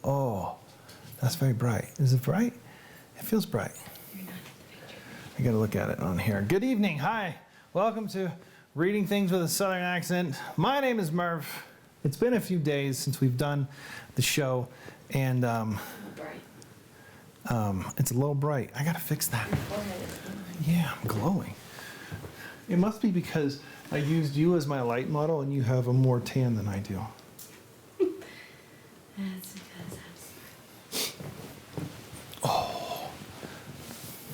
Oh, that's very bright. Is it bright? It feels bright. I gotta look at it on here. Good evening. Hi. Welcome to Reading Things with a Southern Accent. My name is Merv. It's been a few days since we've done the show, and it's a little bright. I gotta fix that. Yeah, I'm glowing. It must be because I used you as my light model and you have a more tan than I do. That's because Oh,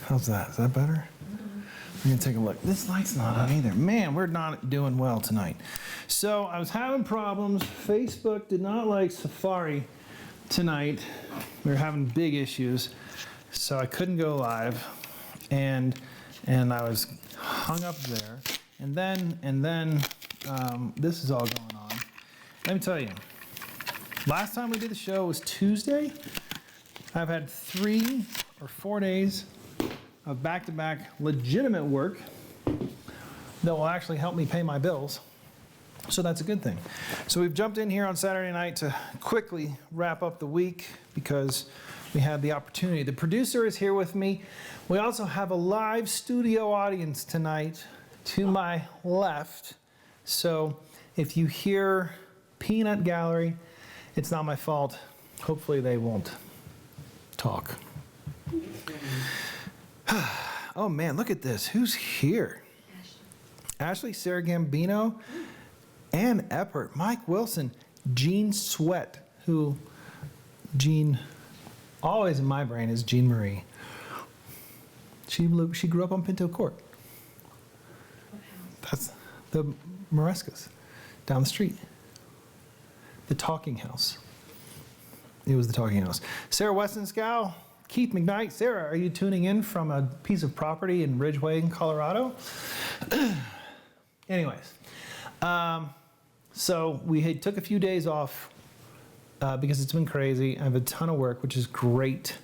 how's that? Is that better? I'm gonna take a look. This light's not on either. Man, we're not doing well tonight. So I was having problems. Facebook did not like Safari tonight. We were having big issues, so I couldn't go live, and I was hung up there. And then this is all going on. Let me tell you. Last time we did the show was Tuesday. I've had 3 or 4 days of back-to-back legitimate work that will actually help me pay my bills. So that's a good thing. So we've jumped in here on Saturday night to quickly wrap up the week because we had the opportunity. The producer is here with me. We also have a live studio audience tonight to my left. So if you hear Peanut Gallery, it's not my fault. Hopefully they won't talk. Oh man, look at this. Who's here? Ashley, Sarah Gambino, Ann Eppert, Mike Wilson, Jean Sweat, who Jean, always in my brain is Jean Marie. She grew up on Pinto Court. That's the Marescas down the street. The Talking House. It was the Talking House. Sarah Westenskow, Keith McKnight. Sarah, are you tuning in from a piece of property in Ridgeway, in Colorado? Anyways, so we took a few days off because it's been crazy. I have a ton of work, which is great.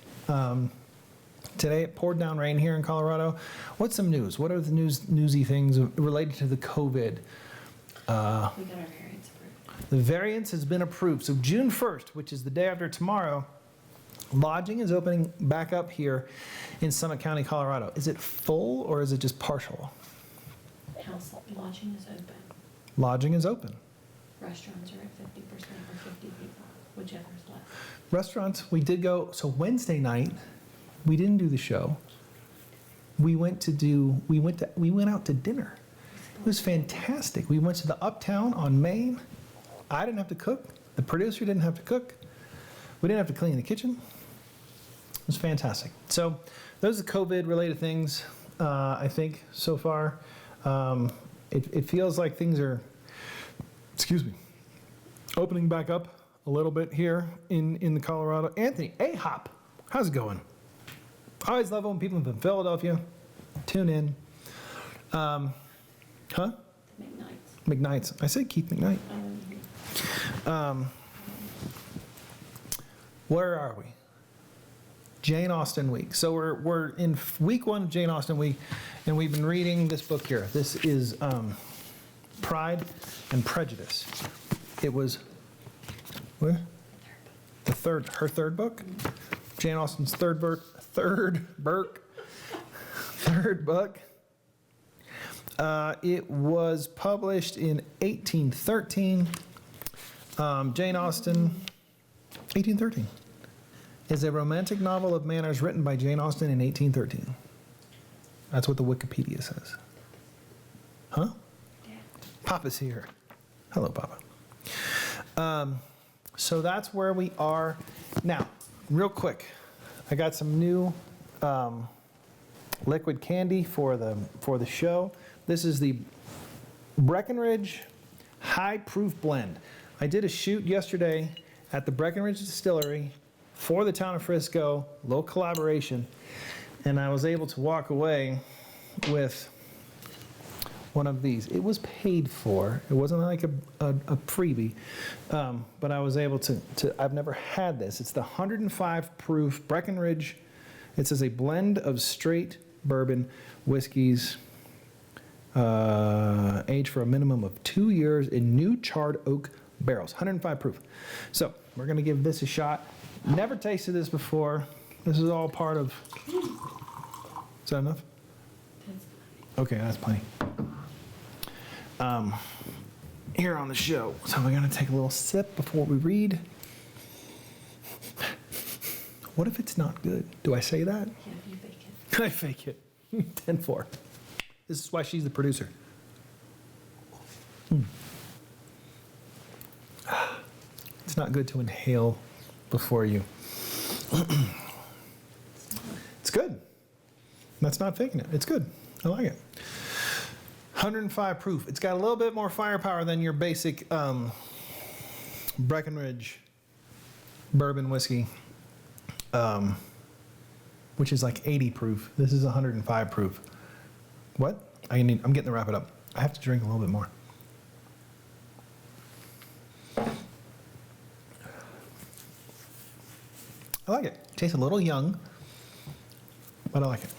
Today it poured down rain here in Colorado. What's some news? What are the newsy things related to the COVID? we got our variance approved. The variance has been approved. So June 1st, which is the day after tomorrow, lodging is opening back up here in Summit County, Colorado. Is it full or is it just partial? House lodging is open. Lodging is open. Restaurants are at 50% or 50 people, whichever's left. Restaurants, we did go, so Wednesday night, we didn't do the show. We went out to dinner. It was fantastic. We went to the Uptown on Main. I didn't have to cook. The producer didn't have to cook. We didn't have to clean the kitchen. It was fantastic. So those are COVID related things, I think, so far. It feels like things are, opening back up a little bit here in the Colorado. Anthony, A-Hop, how's it going? I always love it when people from Philadelphia tune in. Huh? McKnight's. McKnight's. I said Keith McKnight. Where are we? Jane Austen week. So we're in week 1 of Jane Austen week, and we've been reading this book here. This is Pride and Prejudice. It was where? Her third book. Jane Austen's third book. It was published in 1813. Jane Austen, 1813, is a romantic novel of manners written by Jane Austen in 1813. That's what the Wikipedia says. Huh? Yeah. Papa's here. Hello, Papa. So that's where we are now. Real quick, I got some new liquid candy for the show. This is the Breckenridge High Proof Blend. I did a shoot yesterday at the Breckenridge Distillery for the town of Frisco, little collaboration, and I was able to walk away with one of these. It was paid for. It wasn't like a freebie, but I was able to, I've never had this. It's the 105 proof Breckenridge. It says a blend of straight bourbon whiskeys, aged for a minimum of 2 years in new charred oak barrels, 105 proof. So we're gonna give this a shot. Never tasted this before. This is all part of... Is that enough? Okay, that's plenty. Here on the show. So we're going to take a little sip before we read. What if it's not good? Do I say that? Yeah, you bake it. I fake it. 10-4. This is why she's the producer. It's not good to inhale before you. It's good. That's not faking it. It's good. I like it. 105 proof. It's got a little bit more firepower than your basic Breckenridge bourbon whiskey, which is like 80 proof. This is 105 proof. What? I'm getting to wrap it up. I have to drink a little bit more. I like it. Tastes a little young, but I like it.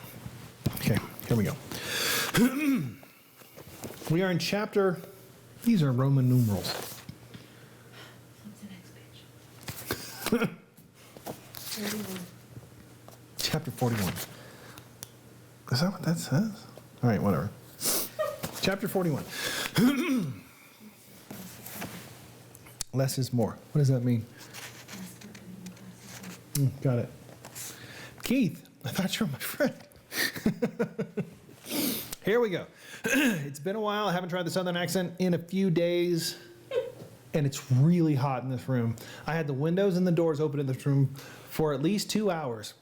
Okay, here we go. We are in chapter, these are Roman numerals. What's the next page? 31. Chapter 41. Is that what that says? All right, whatever. Chapter 41. Less is more. What does that mean? Got it. Keith, I thought you were my friend. Here we go. It's been a while. I haven't tried the Southern accent in a few days, and it's really hot in this room. I had the windows and the doors open in this room for at least 2 hours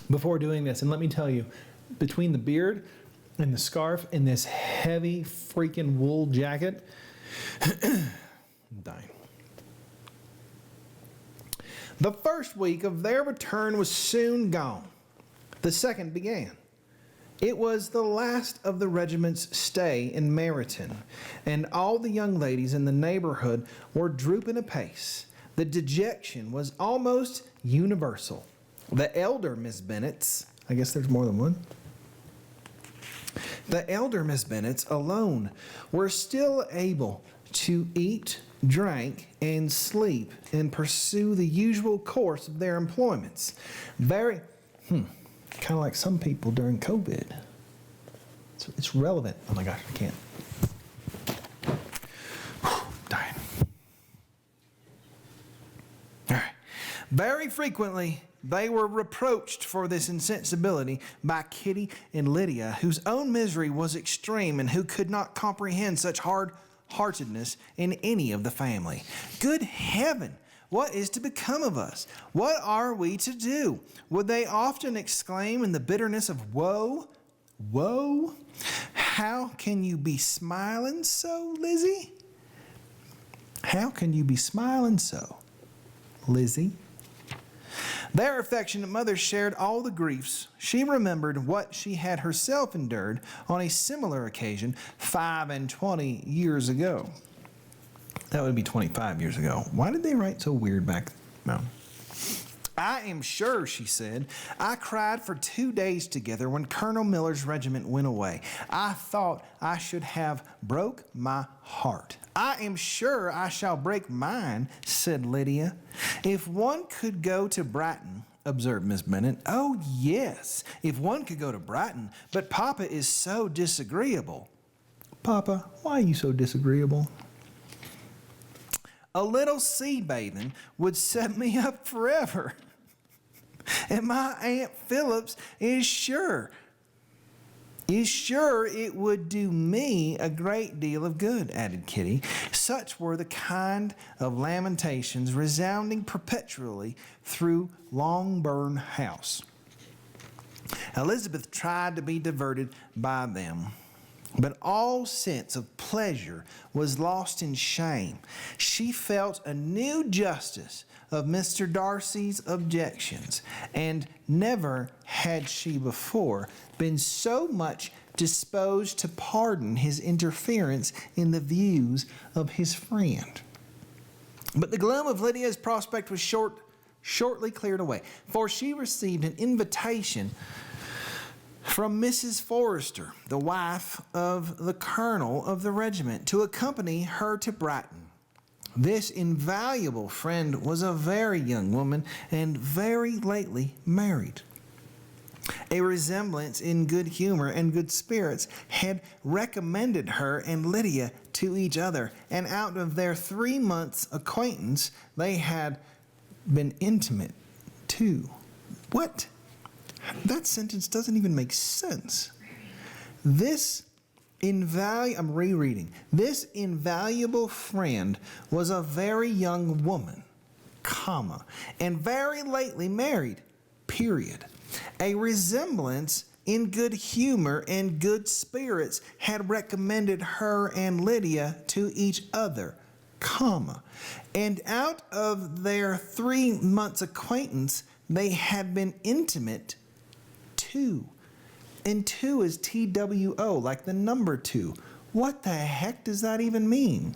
before doing this. And let me tell you, between the beard and the scarf and this heavy freaking wool jacket, I'm dying. The first week of their return was soon gone. The second began. It was the last of the regiment's stay in Meryton, and all the young ladies in the neighborhood were drooping apace. The dejection was almost universal. The elder Miss Bennets, I guess there's more than one. The elder Miss Bennets alone were still able to eat, drink, and sleep and pursue the usual course of their employments. Very, kind of like some people during COVID. It's relevant. Oh my gosh, I can't. Dying. All right. Very frequently, they were reproached for this insensibility by Kitty and Lydia, whose own misery was extreme and who could not comprehend such hard-heartedness in any of the family. Good heaven! What is to become of us? What are we to do? Would they often exclaim in the bitterness of woe? Woe? How can you be smiling so, Lizzie? How can you be smiling so, Lizzie? Their affectionate mother shared all the griefs. She remembered what she had herself endured on a similar occasion 25 years ago. That would be 25 years ago. Why did they write so weird back then? I am sure, she said, I cried for 2 days together when Colonel Miller's regiment went away. I thought I should have broke my heart. I am sure I shall break mine, said Lydia. If one could go to Brighton, observed Miss Bennet. Oh, yes, if one could go to Brighton, but Papa is so disagreeable. Papa, why are you so disagreeable? A little sea bathing would set me up forever. And my Aunt Phillips is sure it would do me a great deal of good, added Kitty. Such were the kind of lamentations resounding perpetually through Longbourn House. Elizabeth tried to be diverted by them, but all sense of pleasure was lost in shame. She felt a new justice of Mr. Darcy's objections, and never had she before been so much disposed to pardon his interference in the views of his friend. But the gloom of Lydia's prospect was shortly cleared away, for she received an invitation from Mrs. Forrester, the wife of the colonel of the regiment, to accompany her to Brighton. This invaluable friend was a very young woman and very lately married. A resemblance in good humor and good spirits had recommended her and Lydia to each other, and out of their 3 months' acquaintance, they had been intimate too. What? That sentence doesn't even make sense. I'm rereading. This invaluable friend was a very young woman, comma, and very lately married, period. A resemblance in good humor and good spirits had recommended her and Lydia to each other, comma, and out of their 3 months' acquaintance, they had been intimate too. And 2 is TWO, like the number 2. What the heck does that even mean?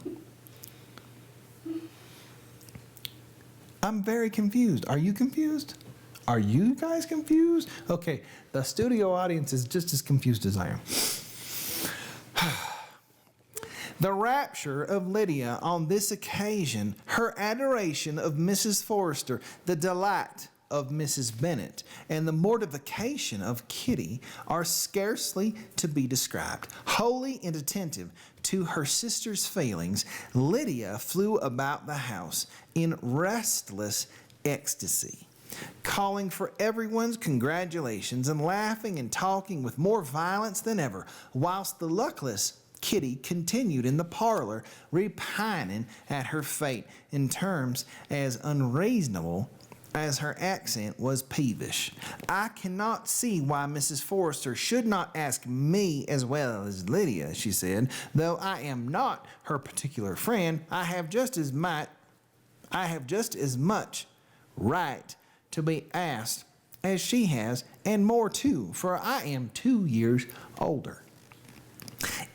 I'm very confused. Are you confused? Are you guys confused? Okay, the studio audience is just as confused as I am. The rapture of Lydia on this occasion, her adoration of Mrs. Forrester, the delight of Mrs. Bennet, and the mortification of Kitty are scarcely to be described. Wholly inattentive to her sister's failings, Lydia flew about the house in restless ecstasy, calling for everyone's congratulations and laughing and talking with more violence than ever, whilst the luckless Kitty continued in the parlor, repining at her fate in terms as unreasonable as her accent was peevish. I cannot see why Mrs. Forrester should not ask me as well as Lydia, she said. Though I am not her particular friend, I have just as much right to be asked as she has, and more too, for I am 2 years older.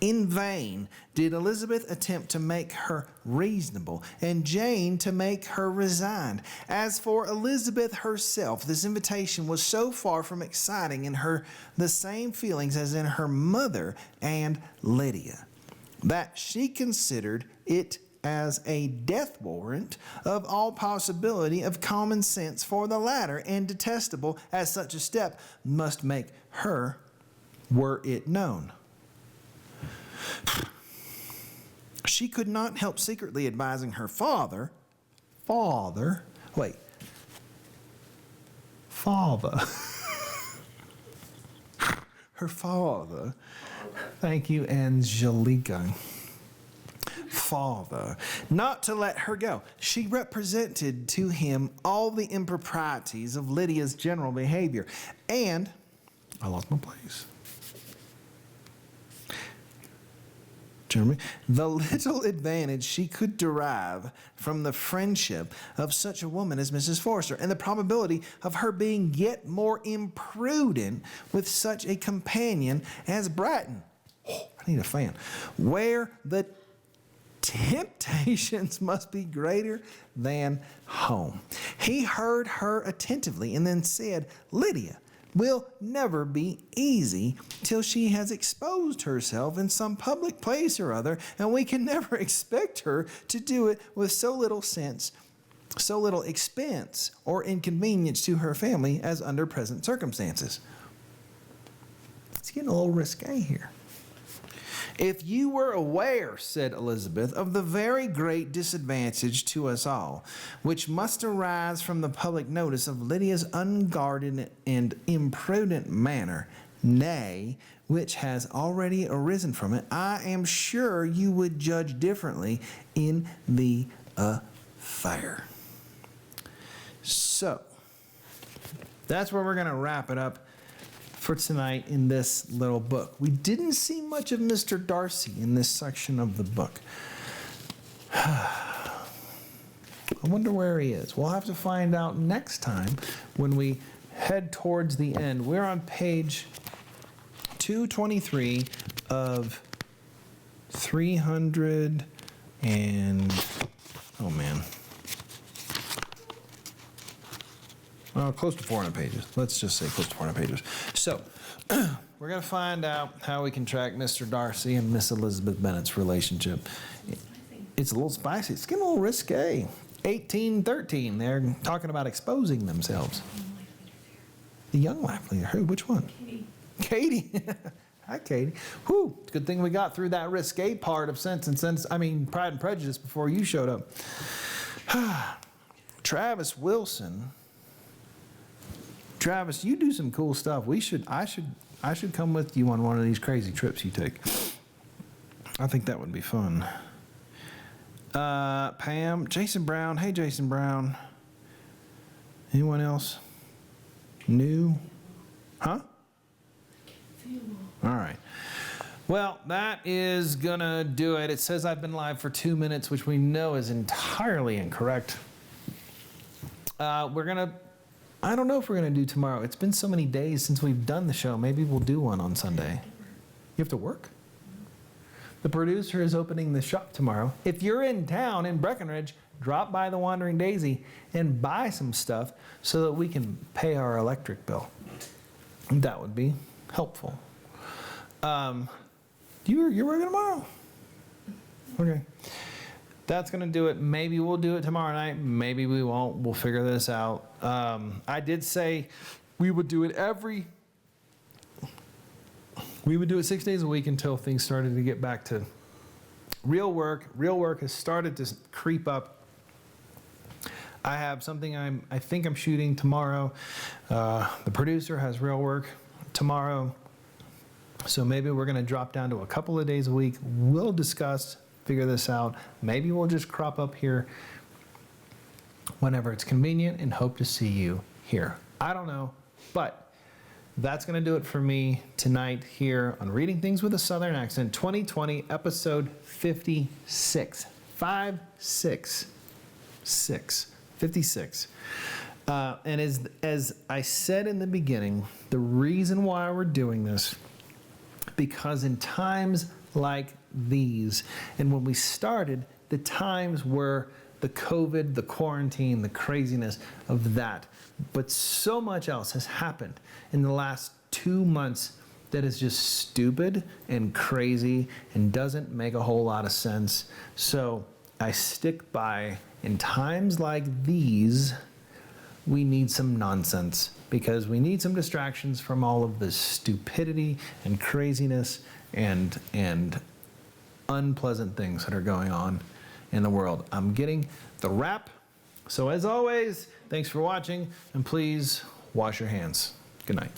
In vain did Elizabeth attempt to make her reasonable, and Jane to make her resigned. As for Elizabeth herself, this invitation was so far from exciting in her the same feelings as in her mother and Lydia, that she considered it as a death warrant of all possibility of common sense for the latter, and detestable as such a step must make her, were it known. She could not help secretly advising her father, her father, thank you, Angelica, father, not to let her go. She represented to him all the improprieties of Lydia's general behavior, and I lost my place. Jeremy, the little advantage she could derive from the friendship of such a woman as Mrs. Forrester, and the probability of her being yet more imprudent with such a companion as Bratton. Oh, I need a fan. Where the temptations must be greater than home. He heard her attentively and then said, Lydia will never be easy till she has exposed herself in some public place or other, and we can never expect her to do it with so little expense or inconvenience to her family as under present circumstances. It's getting a little risque here. If you were aware, said Elizabeth, of the very great disadvantage to us all, which must arise from the public notice of Lydia's unguarded and imprudent manner, nay, which has already arisen from it, I am sure you would judge differently in the affair. So, that's where we're going to wrap it up for tonight in this little book. We didn't see much of Mr. Darcy in this section of the book. I wonder where he is. We'll have to find out next time when we head towards the end. We're on page 223 of 300 and, oh man. Close to 400 pages. Let's just say close to 400 pages. So, we're going to find out how we can track Mr. Darcy and Miss Elizabeth Bennet's relationship. I think it's a little spicy. It's getting a little risque. 1813, they're talking about exposing themselves. The young life leader. Who? Which one? Katie. Hi, Katie. Whew. Good thing we got through that risque part of Pride and Prejudice before you showed up. Travis Wilson. Travis, you do some cool stuff. I should come with you on one of these crazy trips you take. I think that would be fun. Pam, Jason Brown. Hey, Jason Brown. Anyone else? New? Huh? All right. Well, that is going to do it. It says I've been live for 2 minutes, which we know is entirely incorrect. I don't know if we're going to do tomorrow. It's been so many days since we've done the show. Maybe we'll do one on Sunday. You have to work? The producer is opening the shop tomorrow. If you're in town in Breckenridge, drop by the Wandering Daisy and buy some stuff so that we can pay our electric bill. That would be helpful. You're working tomorrow? Okay. That's going to do it. Maybe we'll do it tomorrow night. Maybe we won't. We'll figure this out. I did say we would do it 6 days a week until things started to get back to real work. Real work has started to creep up. I have something I think I'm shooting tomorrow. The producer has real work tomorrow. So maybe we're going to drop down to a couple of days a week. We'll discuss, figure this out. Maybe we'll just crop up here whenever it's convenient and hope to see you here. I don't know, but that's going to do it for me tonight here on Reading Things with a Southern Accent, 2020, episode 56. 56. And as I said in the beginning, the reason why we're doing this, because in times like these, and when we started, the times were the COVID, the quarantine, the craziness of that. But so much else has happened in the last 2 months that is just stupid and crazy and doesn't make a whole lot of sense. So I stick by, in times like these, we need some nonsense, because we need some distractions from all of this stupidity and craziness and unpleasant things that are going on in the world. I'm getting the wrap. So as always, thanks for watching, and please wash your hands. Good night.